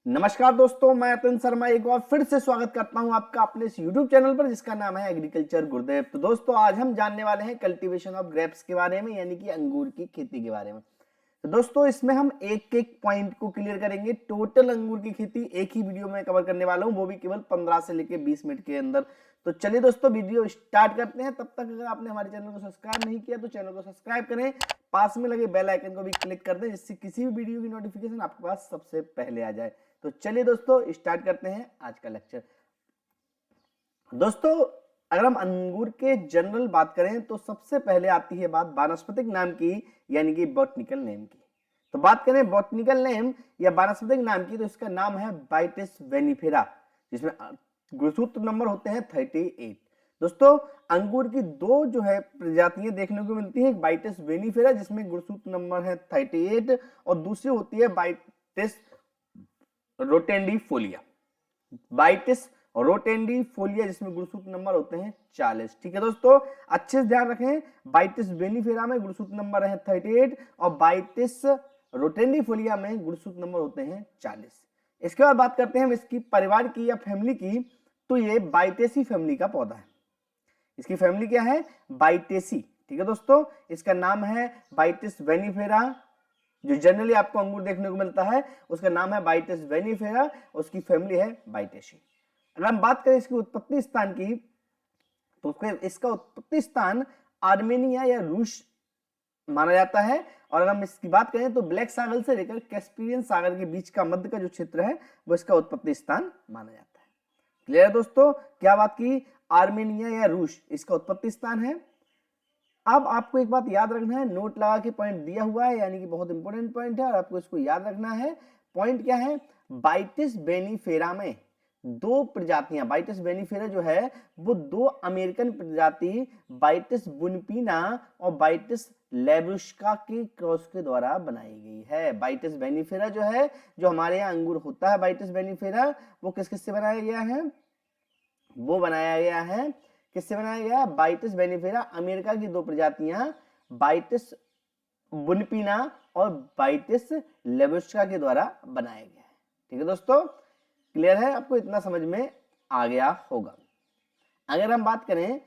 नमस्कार दोस्तों, मैं अतन शर्मा एक बार फिर से स्वागत करता हूं आपका अपने इस YouTube चैनल पर जिसका नाम है एग्रीकल्चर गुरुदेव। तो दोस्तों आज हम जानने वाले हैं कल्टीवेशन ऑफ ग्रेप्स के बारे में, यानी कि अंगूर की खेती के बारे में। तो दोस्तों इसमें हम एक एक पॉइंट को क्लियर करेंगे। टोटल अंगूर की खेती एक ही वीडियो में कवर करने वाला हूं, वो भी केवल 15 से लेकर 20 मिनट के अंदर। तो चलिए दोस्तों वीडियो स्टार्ट करते हैं। तब तक अगर आपने हमारे चैनल को सब्सक्राइब नहीं किया तो चैनल को सब्सक्राइब करें, पास में लगे बेल आइकन को भी क्लिक कर दें जिससे किसी भी वीडियो की नोटिफिकेशन आपके पास सबसे पहले आ जाए। तो चलिए दोस्तों स्टार्ट करते हैं आज का लेक्चर। दोस्तों अगर हम अंगूर के जनरल बात करें तो सबसे पहले आती है बात वानस्पतिक नाम की, यानी कि बॉटनिकल नेम की। तो बात करें बॉटनिकल नेम या वानस्पतिक नाम की तो इसका नाम है बाइटिस वेनिफेरा, जिसमें गुणसूत्र नंबर होते हैं 38। दोस्तों अंगूर की दो जो है प्रजातियां देखने को मिलती है, एक बाइटिस वेनिफेरा जिसमें गुणसूत्र नंबर है 38 और दूसरी होती है बाइटिस रोटेंडीफोलिया, बाइटिस रोटेंडीफोलिया जिसमें गुणसूत्र नंबर होते हैं 40। ठीक है दोस्तों, अच्छे से ध्यान रखें, बाइटिस वेनिफेरा में गुणसूत्र नंबर है 38 और बाइटिस रोटेंडीफोलिया में गुणसूत्र नंबर होते हैं 40। इसके बाद बात करते हैं हम इसकी परिवार की या फैमिली की। तो ये बाइटेसी फैमिली का पौधा है। इसकी फैमिली क्या है? बाइटेसी। ठीक है दोस्तों, इसका नाम है बाइटिस वेनिफेरा। जो जनरली आपको अंगूर देखने को मिलता है उसका नाम है बाइटिस वेनिफेरा, उसकी फैमिली है बाइटेसी। अगर हम बात करें इसकी उत्पत्ति स्थान की तो इसका उत्पत्ति स्थान आर्मेनिया या रूस माना जाता है। और अगर हम इसकी बात करें तो ब्लैक सागर से लेकर कैस्पियन सागर के बीच का मध्य का जो क्षेत्र है वो इसका उत्पत्ति स्थान माना जाता है। क्लियर है दोस्तों? क्या बात की? आर्मेनिया या रूस इसका उत्पत्ति स्थान है। अब आपको एक बात याद रखना है, नोट लगा के पॉइंट दिया हुआ है, यानी कि बहुत इंपॉर्टेंट पॉइंट है और आपको इसको याद रखना है। पॉइंट क्या है? बाइटिस वेनिफेरा में दो प्रजातियां, बाइटिस वेनिफेरा जो है वो दो अमेरिकन प्रजाति बाइटिस बुनपीना और बाइटिस लेब्रुस्का के क्रॉस के द्वारा बनाई गई है। बाइटिस वेनिफेरा जो है, जो हमारे यहाँ अंगूर होता है बाइटिस वेनिफेरा, वो किस किस से बनाया गया है? वो बनाया गया है, किससे बनाया गया? बाइटिस वेनिफेरा अमेरिका की दो प्रजातियां बाइटिस बुनपीना और बाइटिस लेब्रुस्का के द्वारा बनाया गया है। ठीक है दोस्तों, क्लियर है? आपको इतना समझ में आ गया होगा। अगर हम बात करें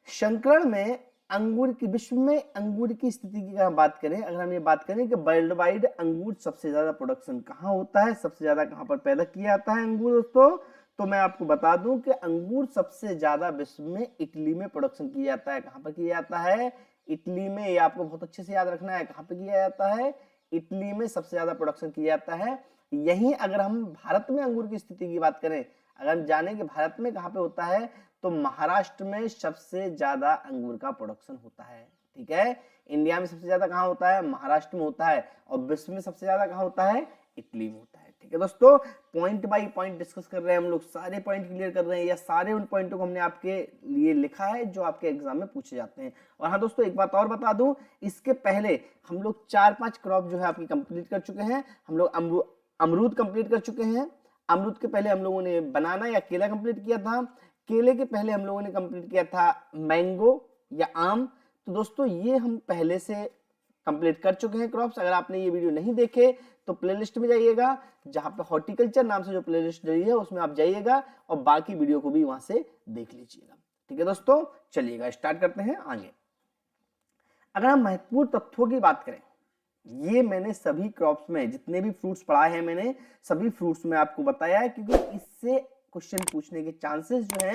संकरण में अंगूर की, विश्व में अंगूर की स्थिति की अगर बात करें, अगर हम ये बात करें कि वर्ल्ड वाइड अंगूर सबसे ज्यादा प्रोडक्शन कहाँ होता है, सबसे ज्यादा कहाँ पर पैदा किया जाता है अंगूर दोस्तों, तो मैं आपको बता दूं कि अंगूर सबसे ज्यादा विश्व में इटली में प्रोडक्शन किया जाता है। कहां पर किया जाता है? इटली में। ये आपको बहुत अच्छे से याद रखना है, कहां पर किया जाता है? इटली में सबसे ज्यादा प्रोडक्शन किया जाता है। यहीं अगर हम भारत में अंगूर की स्थिति की बात करें, अगर हम जाने कि भारत में कहां पे होता है, तो महाराष्ट्र में सबसे ज्यादा अंगूर का प्रोडक्शन होता है। ठीक है, इंडिया में सबसे ज्यादा कहां होता है? महाराष्ट्र में होता है। और विश्व में सबसे ज्यादा कहां होता है? इटली में होता है। ठीक है दोस्तों, पॉइंट बाय पॉइंट डिस्कस कर रहे हैं हम लोग, सारे पॉइंट क्लियर कर रहे हैं, या सारे उन पॉइंटों को हमने आपके लिए लिखा है जो आपके एग्जाम में पूछे जाते हैं। और हाँ दोस्तों, एक बात और बता दूं, इसके पहले हम लोग 4-5 क्रॉप जो है आपकी कंप्लीट कर चुके हैं। हम लोग अमरूद कंप्लीट कर चुके हैं। अमरूद के पहले हम लोगों ने बनाना या केला कंप्लीट किया था। केले के पहले हम लोगों ने कंप्लीट किया था मैंगो या आम। तो दोस्तों ये हम पहले से कंप्लीट कर चुके हैं क्रॉप्स। अगर आपने ये वीडियो नहीं देखे तो प्लेलिस्ट में जाइएगा, जहां पे हॉर्टिकल्चर नाम से जो प्लेलिस्ट दी है उसमें आप जाइएगा और बाकी वीडियो को भी वहां से देख लीजिएगा। ठीक है दोस्तों, चलिएगा स्टार्ट करते हैं आगे। अगर हम महत्वपूर्ण तथ्यों की बात करें, ये मैंने सभी क्रॉप्स में जितने भी फ्रूट्स पढ़ाए हैं, मैंने सभी फ्रूट्स में आपको बताया है, क्योंकि इससे क्वेश्चन पूछने के चांसेस जो है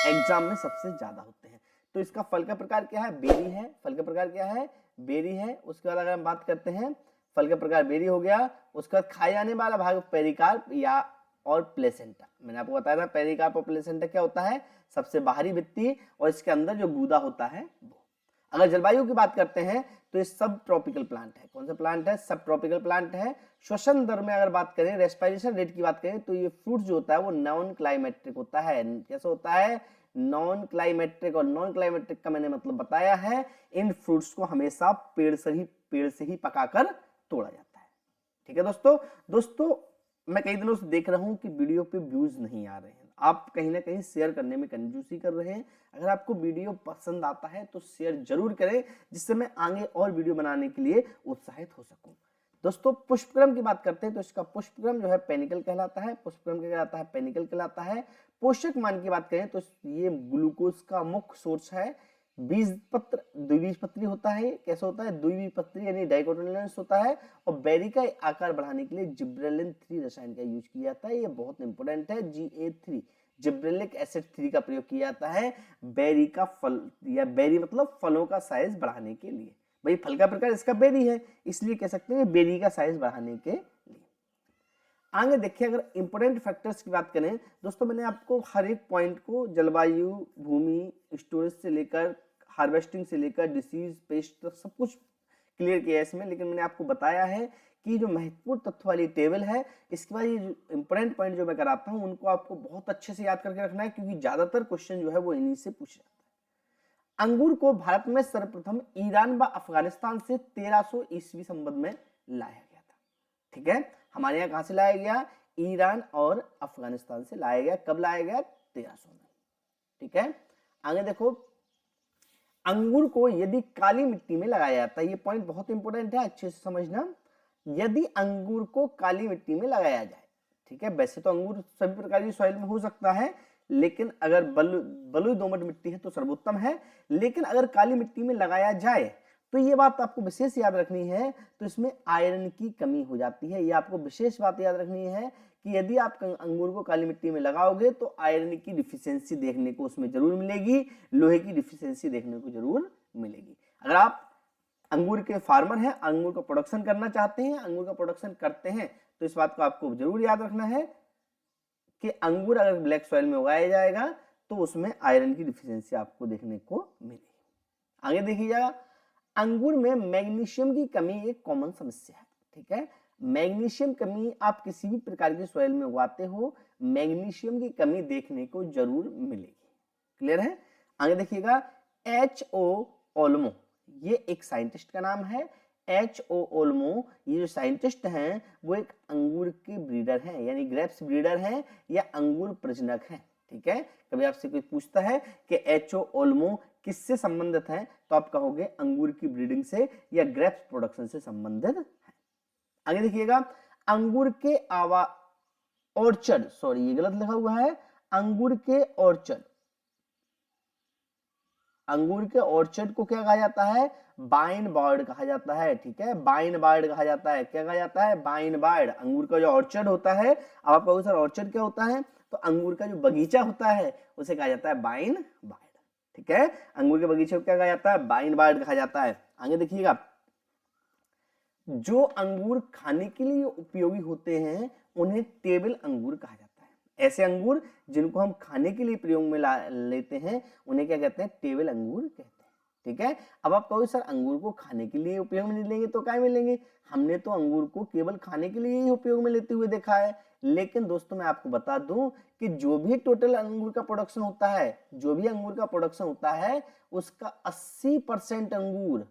एग्जाम में सबसे ज्यादा होते हैं। तो इसका फल का प्रकार क्या है? बेरी है। फल का प्रकार क्या है? बेरी है। उसके बाद अगर हम बात करते हैं, फल का प्रकार बेरी हो गया। उसके बाद खाए जाने वाला भाग पेरिकार्प या और प्लेसेंटा। मैंने आपको बताया था पेरिकार्प और प्लेसेंटा क्या होता है? सबसे बाहरी भित्ति और इसके अंदर जो गूदा होता है वो। अगर जलवायु की बात करते हैं तो ये सब ट्रॉपिकल प्लांट है। कौन सा प्लांट है? सब ट्रॉपिकल प्लांट है। श्वसन दर में अगर बात करें, रेस्पिरेशन रेट की बात करें, तो ये फ्रूट जो होता है वो नॉन क्लाइमेट्रिक होता है। कैसे होता है? Non climacteric. और नॉन क्लाइमेट्रिक का मैंने मतलब बताया है, इन फ्रूट्स को हमेशा पेड़ से ही पकाकर तोड़ा जाता है। ठीक है दोस्तों मैं कई दिनों से देख रहा हूं कि वीडियो पे व्यूज नहीं आ रहे हैं। आप कहीं ना कहीं शेयर करने में कंजूसी कर रहे हैं। अगर आपको वीडियो पसंद आता है तो शेयर जरूर करें, जिससे मैं आगे और वीडियो बनाने के लिए उत्साहित हो सकूं। दोस्तों पुष्पक्रम की बात करते हैं तो इसका पुष्पक्रम जो है पेनिकल कहलाता है, पुष्पक्रम क्या कहलाता है, पेनिकल कहलाता है। पोषक मान की बात करें तो ये ग्लूकोज का मुख्य सोर्स है। बीजपत्र द्विबीजपत्री होता है, कैसा होता है, द्विबीजपत्री यानी डाइकोटिलेडोनस होता है। और बेरी का आकार बढ़ाने के लिए जिब्रेलिन 3 रसायन का यूज किया जाता है, ये बहुत इंपॉर्टेंट है। GA3 जिब्रेलिक एसिड 3 का प्रयोग किया जाता है बेरी का फल या बेरी मतलब फलों का साइज बढ़ाने के लिए। भाई फल का प्रकार इसका बेरी है, इसलिए कह सकते हैं बेरी का साइज बढ़ाने के लिए। आगे देखिए, अगर इंपोर्टेंट फैक्टर्स की बात करें दोस्तों, मैंने आपको हर एक पॉइंट को जलवायु, भूमि, स्टोरेज से लेकर हार्वेस्टिंग से लेकर डिसीज, पेस्ट सब कुछ क्लियर किया है इसमें, लेकिन मैंने आपको बताया है कि जो महत्वपूर्ण तत्व वाली टेबल है, इसके बाद ये इंपोर्टेंट पॉइंट जो मैं कराता हूं उनको आपको बहुत अच्छे से याद करके रखना है, क्योंकि ज्यादातर क्वेश्चन जो है वो इन्हीं से पूछ जाता है। अंगूर को भारत में सर्वप्रथम ईरान व अफगानिस्तान से 1300 ईस्वी संबंध में लाया गया था। ठीक है, हमारे यहाँ कहां से लाया गया, ईरान और अफगानिस्तान से लाया गया। कब लाया गया, 1300 में। ठीक है, आगे देखो, अंगूर को यदि काली मिट्टी में लगाया जाता है, ये पॉइंट बहुत इंपॉर्टेंट है, अच्छे से समझना। यदि अंगूर को काली मिट्टी में लगाया जाए, ठीक है, वैसे तो अंगूर सभी प्रकार की सॉइल में हो सकता है, लेकिन अगर बलुई दोमट मिट्टी है तो सर्वोत्तम है। लेकिन अगर काली मिट्टी में लगाया जाए तो ये बात आपको विशेष याद रखनी है, तो इसमें आयरन की कमी हो जाती है। ये आपको विशेष बात याद रखनी है कि यदि आप अंगूर को काली मिट्टी में लगाओगे तो आयरन की डिफिशियंसी देखने को उसमें जरूर मिलेगी, लोहे की डिफिशियंसी देखने को जरूर मिलेगी। अगर आप अंगूर के फार्मर हैं, अंगूर का प्रोडक्शन करना चाहते हैं, अंगूर का प्रोडक्शन करते हैं, तो इस बात को आपको जरूर याद रखना है कि अंगूर अगर ब्लैक सॉइल में उगाया जाएगा तो उसमें आयरन की डिफिशियंसी आपको देखने को मिलेगी। आगे देखिएगा, अंगूर में मैग्नीशियम की कमी एक कॉमन समस्या है। ठीक है, मैग्नीशियम कमी आप किसी भी प्रकार की सॉइल में उगाते हो, मैग्नीशियम की कमी देखने को जरूर मिलेगी। क्लियर है, आगे देखिएगा, H.O. ओल्मो, ये एक साइंटिस्ट का नाम है। H.O. ओल्मो, ये जो साइंटिस्ट हैं वो एक अंगूर के ब्रीडर हैं, यानी ग्रेप्स ब्रीडर हैं या अंगूर प्रजनक हैं। ठीक है, कभी आपसे कोई पूछता है कि H.O. ओल्मो किससे संबंधित हैं, तो आप कहोगे अंगूर की ब्रीडिंग से या ग्रेप्स प्रोडक्शन से संबंधित है। आगे देखिएगा, अंगूर के ऑर्चर्ड, सॉरी ये गलत लिखा हुआ है, अंगूर के ऑर्चर्ड, अंगूर के ऑर्चर्ड को क्या कहा जाता है, वाइन बार्ड कहा जाता है। ठीक है, वाइन बार्ड कहा जाता है, क्या कहा जाता है, वाइन बार्ड। अंगूर का जो ऑर्चर्ड होता है, अब आप कहोगे सर ऑर्चर्ड क्या होता है, तो अंगूर का जो बगीचा होता है उसे कहा जाता है वाइन बार्ड। ठीक है, अंगूर के बगीचे को क्या कहा जाता है, वाइन बार्ड कहा जाता है। आगे देखिएगा, जो अंगूर खाने के लिए उपयोगी होते हैं उन्हें टेबल अंगूर कहा जाता है। ऐसे अंगूर जिनको हम खाने के लिए प्रयोग में लेते हैं उन्हें क्या कहते हैं, टेबल अंगूर कहते हैं। ठीक है, अब आप कहोगे सर अंगूर को खाने के लिए उपयोग में नहीं लेंगे तो क्या में लेंगे, हमने तो अंगूर को केवल खाने के लिए ही उपयोग में लेते हुए देखा है। लेकिन दोस्तों मैं आपको बता दूं कि जो भी टोटल अंगूर का प्रोडक्शन होता है, जो भी अंगूर का प्रोडक्शन होता है उसका 80% अंगूर,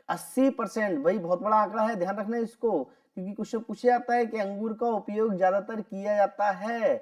80%, भाई बहुत बड़ा आंकड़ा है, ध्यान रखना इसको, क्योंकि क्वेश्चन पूछा जाता है कि अंगूर का उपयोग ज्यादातर किया जाता है।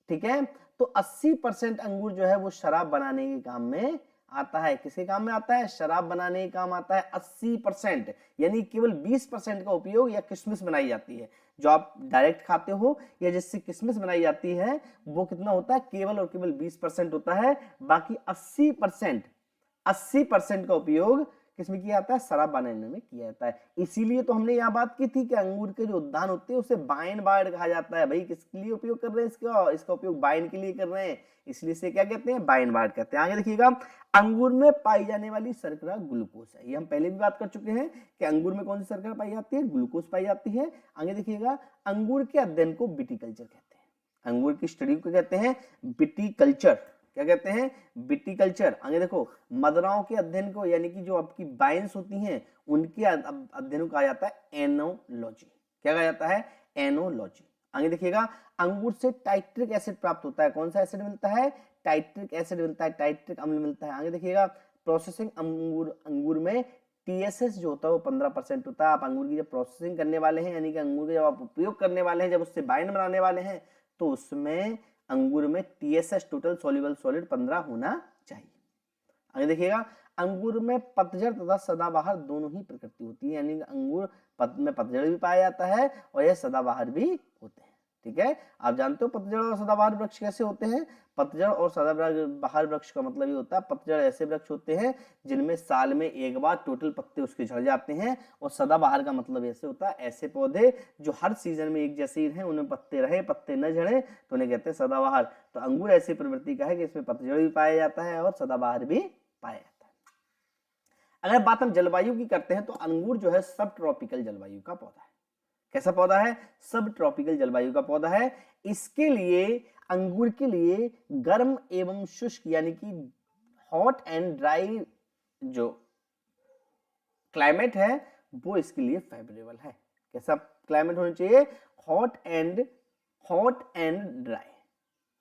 ठीक है, तो 80% अंगूर जो है वो शराब बनाने के काम में आता है। किसके काम में आता है, शराब बनाने के काम आता है 80%, यानी केवल 20% का उपयोग या किशमिश बनाई जाती है, जो आप डायरेक्ट खाते हो या जिससे किशमिश बनाई जाती है वो कितना होता है, केवल और केवल 20% होता है। बाकी 80% का उपयोग किसमें किया जाता है, शराब बनाने में किया जाता है। इसीलिए तो हमने यहाँ बात की थी कि अंगूर के जो उद्यान होते हैं उसे वाइन बार्ड कहा जाता है। भाई किसके लिए उपयोग कर रहे हैं इसका उपयोग वाइन के लिए कर रहे हैं, इसलिए इसे क्या कहते हैं, वाइन बार्ड कहते हैं। आगे देखिएगा, अंगूर में पाई जाने वाली शर्करा ग्लूकोज है। ये हम पहले भी बात कर चुके हैं कि अंगूर में कौन सी शर्करा पाई जाती है, ग्लूकोज पाई जाती है। आगे देखिएगा, अंगूर के अध्ययन को विटिकल्चर कहते हैं। अंगूर की स्टडी को कहते हैं विटिकल्चर, क्या कहते हैं, विटिकल्चर। आगे देखो, मदराओं के अध्ययन को, यानी कि जो आपकी वाइन्स होती हैं उनके अध्ययन को कहा जाता है एनोलॉजी। क्या कहा जाता है, एनोलॉजी। आगे देखिएगा, अंगूर से टाइट्रिक एसिड प्राप्त होता है। कौन सा एसिड मिलता है, टाइट्रिक एसिड मिलता है, टाइट्रिक अम्ल मिलता है। आगे देखिएगा, प्रोसेसिंग अंगूर में TSS जो होता है वो 15% होता है। आप अंगूर की जब प्रोसेसिंग करने वाले हैं, यानी कि अंगूर का जब आप उपयोग करने वाले हैं, जब उससे वाइन बनाने वाले हैं, तो उसमें अंगूर में TSS टोटल सॉल्युबल सॉलिड 15 होना चाहिए। आगे देखिएगा, अंगूर में पतझड़ तथा सदाबहार दोनों ही प्रकृति होती है, यानी अंगूर में पतझड़ भी पाया जाता है और यह सदाबहार भी होते हैं। ठीक है, आप जानते हो पतझड़ और सदाबहार वृक्ष कैसे होते हैं? पतझड़ और सदाबहार वृक्ष का मतलब ये होता है, पतझड़ ऐसे वृक्ष होते हैं जिनमें साल में एक बार टोटल पत्ते उसके झड़ जाते हैं, और सदाबहार का मतलब ऐसे होता है ऐसे पौधे जो हर सीजन में एक जैसे ही हैं, उनमें पत्ते रहे पत्ते न झड़े तो उन्हें कहते हैं सदाबहार। तो अंगूर ऐसी प्रवृत्ति का है कि इसमें पतझड़ भी पाया जाता है और सदाबहार भी पाया जाता है। अगर बात हम जलवायु की करते हैं तो अंगूर जो है सब ट्रॉपिकल जलवायु का पौधा है। कैसा पौधा है? सब ट्रॉपिकल जलवायु का पौधा है। इसके लिए अंगूर के लिए गर्म एवं शुष्क यानी कि हॉट एंड ड्राई जो क्लाइमेट है वो इसके लिए फेवरेबल है। कैसा क्लाइमेट होना चाहिए? Hot and dry.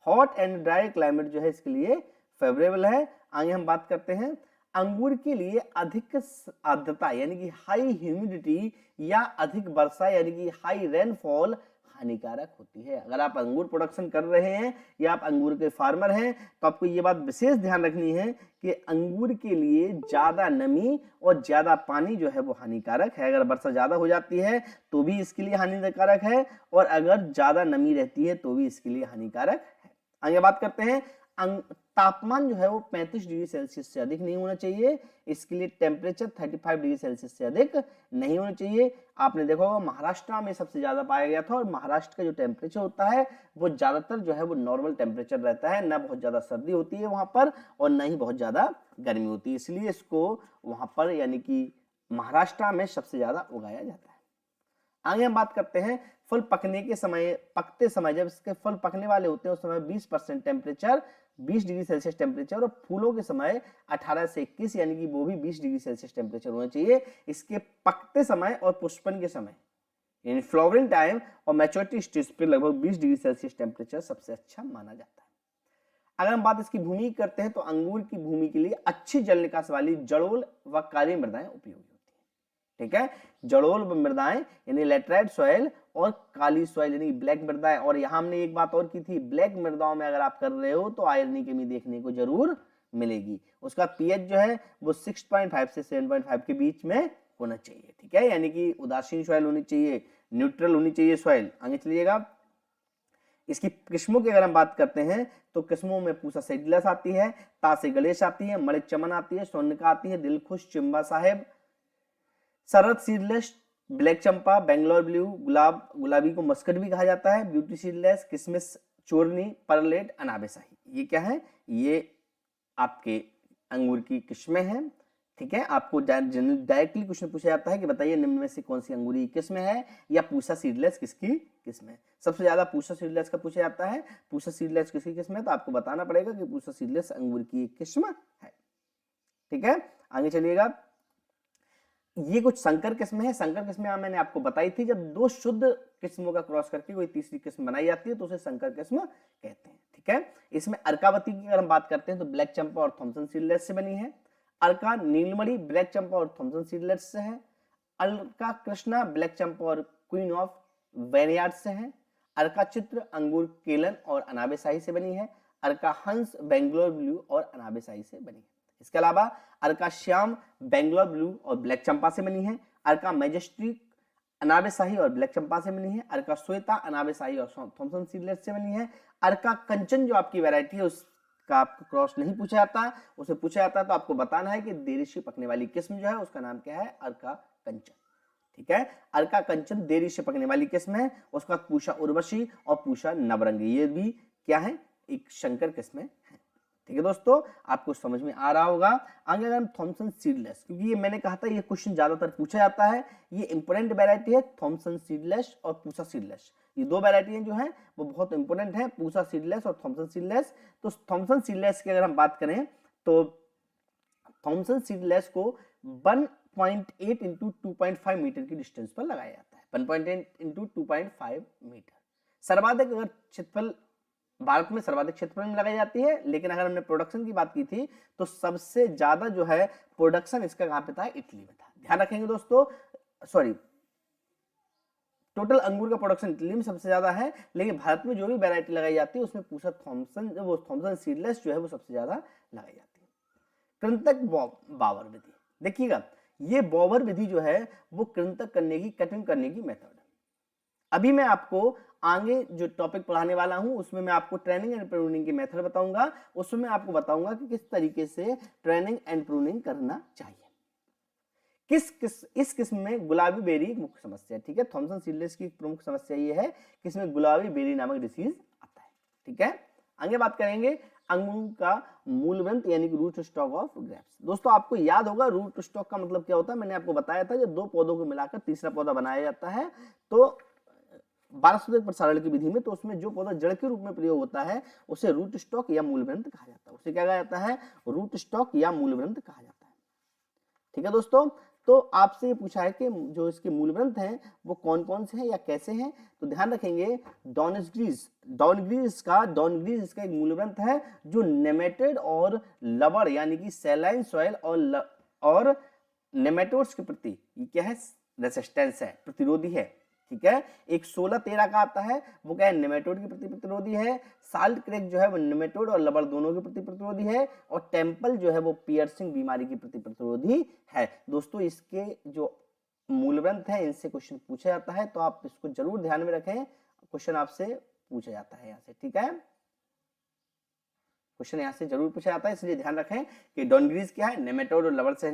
Hot and dry climate जो है इसके लिए फेवरेबल है। आगे हम बात करते हैं, अंगूर के लिए अधिक आर्द्रता यानी कि हाई ह्यूमिडिटी या अधिक वर्षा यानी कि हाई रेनफॉल हानिकारक होती है। अगर आप अंगूर प्रोडक्शन कर रहे हैं या आप अंगूर के फार्मर हैं तो आपको ये बात विशेष ध्यान रखनी है कि अंगूर के लिए ज्यादा नमी और ज्यादा पानी जो है वो हानिकारक है। अगर वर्षा ज्यादा हो जाती है तो भी इसके लिए हानिकारक है, और अगर ज्यादा नमी रहती है तो भी इसके लिए हानिकारक है। आगे बात करते हैं, तापमान जो है वो 35 डिग्री सेल्सियस से अधिक नहीं होना चाहिए। इसके लिए टेम्परेचर 35 डिग्री सेल्सियस से अधिक नहीं होना चाहिए। आपने देखा होगा महाराष्ट्र में सबसे ज्यादा पाया गया था, और महाराष्ट्र का जो टेम्परेचर होता है वो ज्यादातर जो है वो नॉर्मल टेम्परेचर रहता है, ना बहुत ज्यादा सर्दी होती है वहां पर और ना ही बहुत ज्यादा गर्मी होती है, इसलिए इसको वहां पर यानी कि महाराष्ट्र में सबसे ज्यादा उगाया जाता है। आगे हम बात करते हैं, फल पकने के समय, पकते समय जब इसके फल पकने वाले होते हैं उस समय 20% टेम्परेचर 20 डिग्री सेल्सियस टेम्परेचर, और फूलों के समय 18 से 21 यानी कि वो भी 20 डिग्री सेल्सियस टेम्परेचर होना चाहिए। इसके पकते समय और पुष्पन के समय यानी फ्लावरिंग टाइम और मैच्योरिटी स्टेज पे लगभग 20 डिग्री सेल्सियस टेम्परेचर सबसे अच्छा माना जाता है। अगर हम बात इसकी भूमि करते हैं तो अंगूर की भूमि के लिए अच्छी जल निकास वाली जड़ोल व काली मृदाएं उपयोगी होती है। ठीक है, जड़ोल मृदाएं यानी लेटराइट सॉइल और काली सॉइल यानी ब्लैक मृदाएं। और यहां हमने एक बात और की थी, ब्लैक मृदाओं में अगर आप कर रहे हो तो आयरन की कमी देखने को जरूर मिलेगी। उसका पीएच जो है वो 6.5 से 7.5 के बीच में होना चाहिए। ठीक है, यानी कि उदासीन सॉइल होनी चाहिए, न्यूट्रल होनी चाहिए सॉइल। आगे चलिएगा, इसकी किस्मों की अगर हम बात करते हैं तो किस्मों में पूसा सेडिलस आती है, तासे गणेश आती है, मणिक चमन आती है, स्वर्णिका आती है, दिलखुश, चिंबा साहेब, शरद सीडलेस, ब्लैक चंपा, बेंगलोर ब्लू, गुलाबी को मस्कट भी कहा जाता है, ब्यूटी सीडलेस, किसमिस, चोरनी, परलेट, अनाबेसाही। ये क्या है? ये आपके अंगूर की किस्में हैं। ठीक है, आपको डायरेक्टली क्वेश्चन पूछा जाता है कि बताइए निम्न में से कौन सी अंगूरी किस्म है या पूसा सीडलेस किसकी किस्म है। सबसे ज्यादा पूसा सीडलेस का पूछा जाता है। पूसा सीडलेस किसकी किस्म है? तो आपको बताना पड़ेगा कि पूसा सीडलेस अंगूर की एक किस्म है। ठीक है, आगे चलिएगा, ये कुछ संकर किस्में हैं। संकर किस्में मैंने आपको बताई थी, जब दो शुद्ध किस्मों का क्रॉस करके कोई तीसरी किस्म बनाई जाती है तो उसे संकर किस्म कहते हैं। ठीक है, इसमें अर्कावती की अगर हम बात करते हैं तो ब्लैक चंपा और थॉमसन सीडलेस से बनी है। अर्का नीलमणि ब्लैक चंपा और थॉमसन सीडलेस से है। अर्का कृष्णा ब्लैक चंपा और क्वीन ऑफ वेनयार्ड से है। अर्का चित्र अंगूर केलन और अनाबेसाही से बनी है। अर्का हंस बेंगलोर ब्लू और अनाबेसाही से बनी है। इसके अलावा अर्का श्याम बेंगलोर ब्लू और ब्लैक चंपा से बनी है। अर्का मैजेस्टिक अनाबेसाही और ब्लैक चंपा से बनी है। अर्का श्वेता अनाबेसाही और थॉमसन सीडलेस से बनी है। अर्का कंचन जो आपकी वैरायटी है उसका आपको क्रॉस नहीं पूछा जाता, उसे पूछा जाता है तो आपको बताना है कि देरी से पकने वाली किस्म जो है उसका नाम क्या है? अर्का कंचन। ठीक है, अर्का कंचन देरी से पकने वाली किस्म है। उसके बाद पूषा उर्वशी और पूषा नवरंगी, ये भी क्या है? एक शंकर किस्में है। ठीक है दोस्तों, आपको समझ में आ रहा होगा। आगे अगर हम थॉमसन सीडलेस, क्योंकि ये मैंने कहा था ये क्वेश्चन ज्यादातर पूछा जाता है, ये इंपोर्टेंट वैरायटी है थॉमसन सीडलेस और पूसा सीडलेस। ये दो वैरायटी जो है वो बहुत इंपोर्टेंट है, पूसा सीडलेस और थॉमसन सीडलेस। तो थॉमसन सीडलेस की अगर हम बात करें तो थॉमसन सीडलेस को 1.8 इंटू 2.5 मीटर की डिस्टेंस पर लगाया जाता है। 1.8 इंटू 2.5 मीटर। सर्वाधिक अगर क्षेत्रफल भारत में सर्वाधिक क्षेत्रफल में लगाई जाती है, लेकिन अगर हमने प्रोडक्शन की बात की थी तो सबसे ज्यादा जो है प्रोडक्शन इसका कहां पे था? इटली में था। ध्यान रखेंगे दोस्तों, सॉरी, टोटल अंगूर का प्रोडक्शन इटली में सबसे ज्यादा है, लेकिन भारत में जो भी वैरायटी लगाई जाती है उसमें पूसा थॉमसन सीडलेस जो है वो सबसे ज्यादा लगाई जाती है। कृंतक बावर विधि। देखिएगा, ये बावर विधि जो है वो कृंतक करने की, कटिंग करने की मेथड है। अभी मैं आपको आगे जो टॉपिक पढ़ाने वाला हूं उसमें मैं आपको ट्रेनिंग एंड प्रूनिंग की मेथड बताऊंगा, उसमें मैं आपको बताऊंगा कि किस तरीके से ट्रेनिंग एंड प्रूनिंग करना चाहिए। इस किस्म में गुलाबी बेरी एक मुख्य समस्या है, ठीक है। थॉमसन सीडलेस की प्रमुख समस्या ये है कि इसमें गुलाबी बेरी नामक डिसीज आता है, ठीक है। आगे बात करेंगे अंगूर का मूलवंत यानी कि रूट स्टॉक ऑफ ग्रेप्स। दोस्तों आपको याद होगा रूट स्टॉक का मतलब क्या होता है, मैंने आपको बताया था, जब दो पौधों को मिलाकर तीसरा पौधा बनाया जाता है तो वानस्पतिक प्रसारण की विधि में, तो उसमें जो पौधा जड़ के रूप में प्रयोग होता है उसे रूट स्टॉक या मूलवृंत कहा जाता है। उसे क्या कहा जाता है, रूट स्टॉक या मूलवृंत कहा जाता है, ठीक है दोस्तों। तो आपसे ये पूछा है कि जो इसके मूलवृंत हैं वो कौन कौन से हैं या कैसे हैं, तो ध्यान रखेंगे डॉनग्रीज इसका एक मूलवृंत है जो नेमेटोड और लवण यानी कि सैलाइन सॉइल और नेमेटोड्स के प्रति क्या है, रेसिस्टेंस है, प्रतिरोधी है, ठीक है। एक 16-13 का आता है, वो क्या है, नेमेटोड के प्रति प्रतिरोधी है। साल्ट क्रैक जो है वो नेमेटोड और लबर दोनों के प्रति प्रतिरोधी है। और टेम्पल जो है वो पियर्सिंग बीमारी के प्रति प्रतिरोधी है। दोस्तों इसके जो मूलवृंत है इनसे क्वेश्चन पूछा जाता है, तो आप इसको जरूर ध्यान में रखें, क्वेश्चन आपसे पूछा जाता है यहाँ से, ठीक है। क्वेश्चन यहाँ से जरूर पूछा जाता है, इसलिए ध्यान रखें कि डॉनग्रीज क्या है, नेमेटोड और लबर से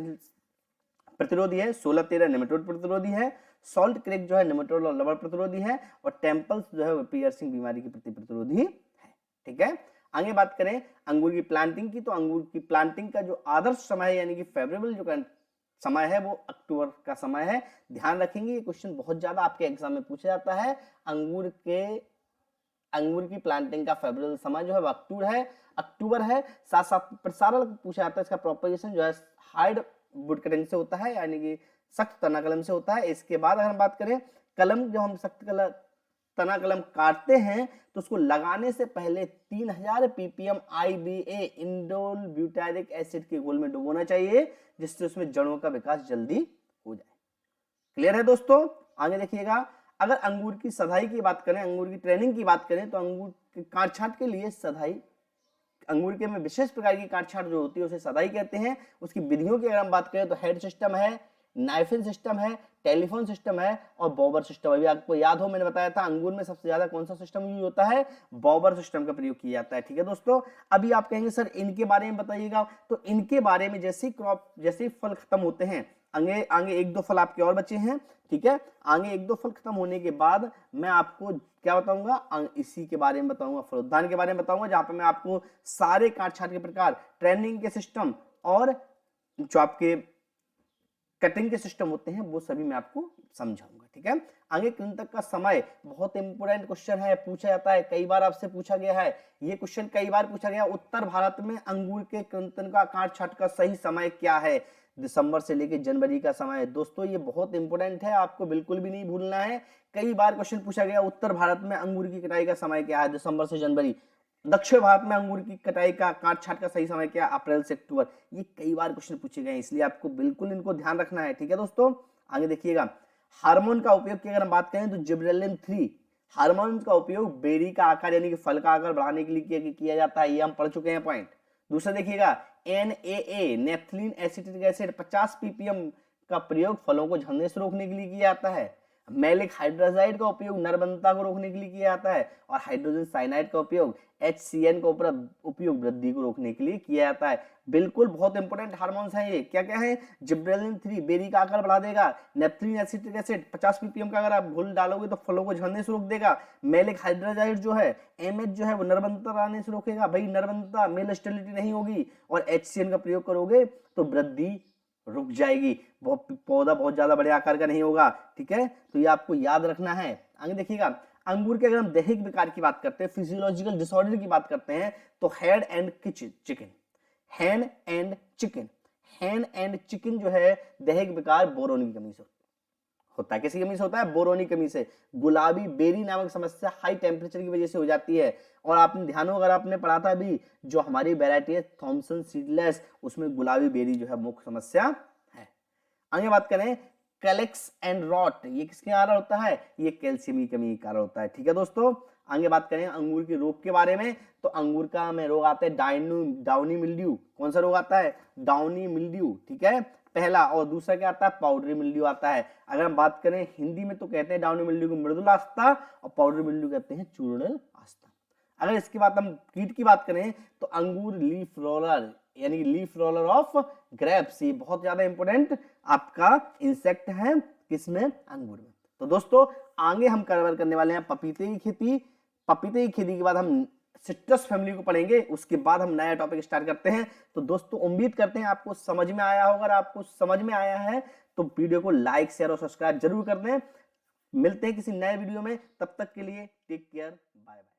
प्रतिरोधी है। 16-13 नेमेटोड प्रतिरोधी है। सॉल्ट क्रैक जो है नेमेटोड और लवण प्रतिरोधी है। और टेम्पल्स जो है पियर्सिंग बीमारी के प्रति प्रतिरोधी है, ठीक है। आगे बात करें अंगूर की प्लांटिंग की, तो अंगूर की प्लांटिंग का जो आदर्श समय है यानी कि फेवरेबल जो समय है वो अक्टूबर का समय है। ध्यान रखेंगे ये क्वेश्चन बहुत ज्यादा आपके एग्जाम में पूछा जाता है। अंगूर की प्लांटिंग का फेवरेबल समय जो है वो अक्टूबर है। साथ साथ प्रसारण पूछा जाता है, इसका प्रोपगेशन जो है हार्ड वुड कटिंग से होता है यानी कि सख्त तना कलम से होता है। इसके बाद अगर हम बात करें कलम, जब हम सख्त तना कलम काटते हैं तो उसको लगाने से पहले 3000 ppm IBA indole butyric acid के घोल में डुबोना चाहिए, जिससे उसमें जड़ों का विकास जल्दी हो जाए। क्लियर है दोस्तों। आगे देखिएगा, अगर अंगूर की सधाई की बात करें, अंगूर की ट्रेनिंग की बात करें, तो अंगूर की काट छांट के लिए सधाई, अंगूर के में विशेष प्रकार की काट छांट जो होती है उसे सदाई कहते हैं। उसकी विधियों की अगर हम बात करें तो हेड सिस्टम है, नाइफिन सिस्टम है, टेलीफोन सिस्टम है और बॉबर सिस्टम। अभी आपको याद हो मैंने बताया था अंगूर में सबसे ज्यादा कौन सा सिस्टम यूज होता है, बॉबर सिस्टम का प्रयोग किया जाता है, ठीक है दोस्तों। अभी आप कहेंगे सर इनके बारे में बताइएगा, तो इनके बारे में जैसे फल खत्म होते हैं, आगे 1-2 फल आपके और बचे हैं, ठीक है। आगे 1-2 फल खत्म होने के बाद मैं आपको क्या बताऊंगा, इसी के बारे में बताऊंगा, फलोद्यान के बारे में बताऊंगा, जहां पे मैं आपको सारे काट छांट के प्रकार, ट्रेनिंग के सिस्टम और जो आपके कटिंग के सिस्टम होते हैं वो सभी मैं आपको समझाऊंगा, ठीक है। आगे कृंतक का समय बहुत इंपोर्टेंट क्वेश्चन है, पूछा जाता है, कई बार आपसे पूछा गया है ये क्वेश्चन, कई बार पूछा गया। उत्तर भारत में अंगूर के कृंतन का काट छांट का सही समय क्या है, दिसंबर से लेकर जनवरी का समय। दोस्तों ये बहुत इंपोर्टेंट है, आपको बिल्कुल भी नहीं भूलना है। कई बार क्वेश्चन पूछा गया उत्तर भारत में अंगूर की कटाई का समय क्या है, दिसंबर से जनवरी। दक्षिण भारत में अंगूर की कटाई का काट छांट का सही समय क्या, अप्रैल से अक्टूबर। ये कई बार क्वेश्चन पूछे गए, इसलिए आपको बिल्कुल इनको ध्यान रखना है, ठीक है दोस्तों। आगे देखिएगा, हार्मोन का उपयोग की अगर हम बात करें तो जिब्रेलिन 3 हार्मोन का उपयोग बेरी का आकार यानी कि फल का आकार बढ़ाने के लिए किया जाता है, ये हम पढ़ चुके हैं पॉइंट। दूसरा देखिएगा NAA naphthalene acetic acid 50 ppm का प्रयोग फलों को झड़ने से रोकने के लिए किया जाता है। मैलिक हाइड्रोजाइड का उपयोग नरबंधता को रोकने के लिए किया जाता है। और हाइड्रोजन साइनाइड का उपयोग HCN का उपयोग वृद्धि को रोकने के लिए किया जाता है। बिल्कुल बहुत इंपोर्टेंट हार्मोन्स हैं ये, क्या क्या है, जिब्रेलिन 3 बेरी का आकार बढ़ा देगा, नेफ्थलीन एसिटिक एसिड 50 ppm का अगर आप घोल डालोगे तो फलों को झड़ने से रोक देगा। मैलिक हाइड्रोजाइड जो है MH जो है वो नरबंधता आने से रोकेगा, भाई नरबंधता मेल स्टेरिलिटी नहीं होगी। और HCN का प्रयोग करोगे तो वृद्धि रुक जाएगी, पौधा बहुत ज्यादा बड़े आकार का नहीं होगा, ठीक है। तो ये आपको याद रखना है। आगे देखिएगा, अंगूर के अगर हम दैहिक विकार की बात करते हैं, फिजियोलॉजिकल डिसऑर्डर की बात करते हैं, तो हैंड एंड चिकन जो है दैहिक विकार बोरोन की कमी से होता है। किसी कमी से होता है, बोरोन की कमी से। गुलाबी बेरी नामक समस्या हाई टेम्परेचर की वजह से हो जाती है। और आपने ध्यान हो, अगर आपने पढ़ा था अभी जो हमारी वैरायटी है थॉमसन सीडलेस, उसमें गुलाबी बेरी जो है मुख्य समस्या है। आगे बात करें कैलेक्स एंड रॉट, ये किसके कारण होता है? ये कैल्शियम की कमी के कारण होता है। ठीक है दोस्तों, आगे बात करें अंगूर के रोग के बारे में, तो अंगूर का में रोग आता है डाउनी मिल्ड्यू। कौन सा रोग आता है? डाउनी मिल्ड्यू, ठीक है, पहला। और दूसरा क्या आता है? पाउडरी मिल्ड्यू आता है। अगर हम बात करें हिंदी में तो कहते हैं डाउनी मिल्ड्यू को मृदुला आस्था, और पाउडरी मिल्ड्यू कहते हैं चूर्ण आस्था। अगर इसके बाद हम कीट की बात करें तो अंगूर लीफ रोलर, यानी लीफ रोलर ऑफ ग्रेप्स, ये बहुत ज्यादा इंपॉर्टेंट आपका इंसेक्ट है किसमें? अंगूर में। तो दोस्तों आगे हम कवर करने वाले हैं पपीते की खेती। पपीते की खेती के बाद हम सिट्रस फैमिली को पढ़ेंगे, उसके बाद हम नया टॉपिक स्टार्ट करते हैं। तो दोस्तों उम्मीद करते हैं आपको समझ में आया होगा। अगर आपको समझ में आया है तो वीडियो को लाइक शेयर और सब्सक्राइब जरूर कर दें। मिलते हैं किसी नए वीडियो में, तब तक के लिए टेक केयर, बाय बाय।